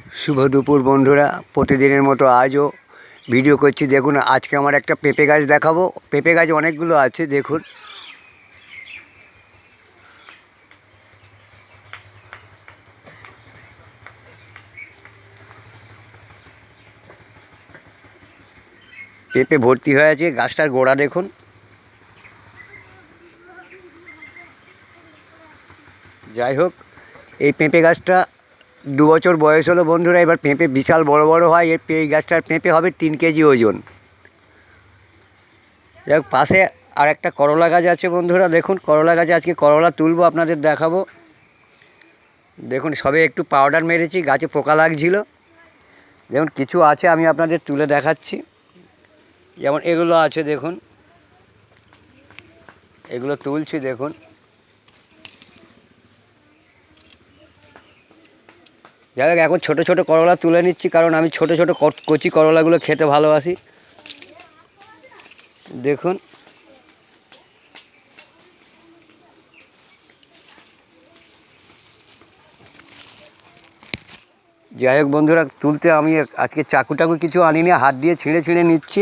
শুভ দুপুর বন্ধুরা, প্রতিদিনের মতো আজও ভিডিও করছি। দেখুন, আজকে আমার একটা পেঁপে গাছ দেখাবো। পেঁপে গাছ অনেকগুলো আছে। দেখুন, পেঁপে ভর্তি হয়ে আছে। গাছটার গোড়া দেখুন। যাই হোক, এই পেঁপে গাছটা 2 বছর বয়স হলো বন্ধুরা। এবার পেঁপে বিশাল বড় বড় হয়। এই গাছটার পেঁপে হবে 3 কেজি ওজন। যাই হোক, পাশে আর একটা করলা গাছ আছে বন্ধুরা। দেখুন, করলা গাছে আজকে করলা তুলবো, আপনাদের দেখাবো। দেখুন, সবে একটু পাউডার মেরেছি, গাছে পোকা লাগছিল। দেখুন, কিছু আছে, আমি আপনাদের তুলে দেখাচ্ছি। যেমন এগুলো আছে, দেখুন, এগুলো তুলছি। দেখুন, যাই হোক, এখন ছোটো ছোটো করলা তুলে নিচ্ছি, কারণ আমি ছোটো ছোটো কচি করলাগুলো খেতে ভালোবাসি। দেখুন, যাই হোক বন্ধুরা, তুলতে আমি আজকে চাকু টাকু কিছু আনিনি, হাত দিয়ে ছিঁড়ে ছিঁড়ে নিচ্ছি।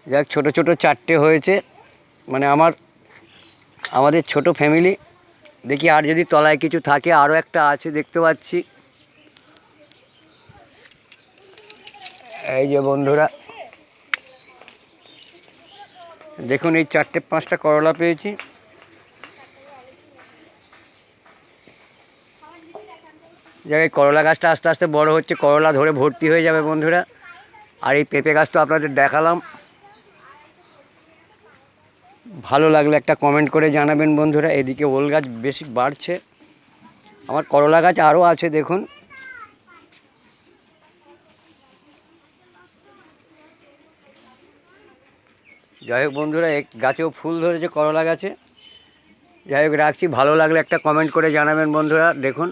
যাই হোক, ছোটো ছোটো 4টে হয়েছে। মানে আমাদের ছোট ফ্যামিলি। দেখি আর যদি তলায় কিছু থাকে, আরও একটা আছে দেখতে পাচ্ছি। এই যে বন্ধুরা, দেখুন, এই 4টে 5টা করলা পেয়েছি। যাই হোক, করলা গাছটা আস্তে আস্তে বড় হচ্ছে, করলা ধরে ভর্তি হয়ে যাবে বন্ধুরা। আর এই পেঁপে গাছ তো আপনাদের দেখালাম। ভালো লাগলে একটা কমেন্ট করে জানাবেন বন্ধুরা। এদিকে ওল গাছ বেশি বাড়ছে। আমার করলা গাছ আরও আছে, দেখুন। যাই হোক বন্ধুরা, এক গাছেও ফুল ধরেছে করলা গাছে। যাই হোক, রাখছি। ভালো লাগলে একটা কমেন্ট করে জানাবেন বন্ধুরা। দেখুন,